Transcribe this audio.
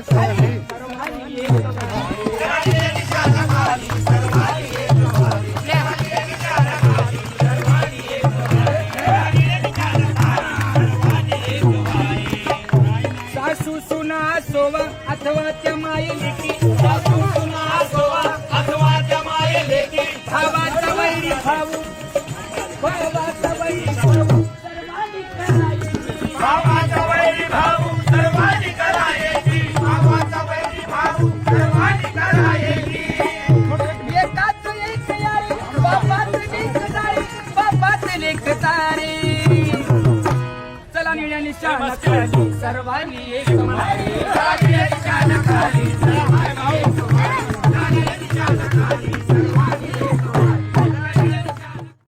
खाली सर्वांनी एक माळी. सासू सुना सोवा अथवा त्या माये लेकी, सासू सुना सोवा अथवा त्या माये लेकी, भावाचा वैरी भाऊ, भावाचा वैरी भाऊ सर्वांनी करायची. भावाचा वैरी भाऊ सर्वांनी करायची, भावाचा वैरी भाऊ सर्वांनी करायची. एकाच एक यारी बापाच लेक जारी, बापाच लेक जारी. चला निळ्या निशाणा खाली सर्वांनी एक माळी. निळ्या निशाणा खाली सर्वांनी एक माळी. निळ्या निशाणा खाली सर्वांनी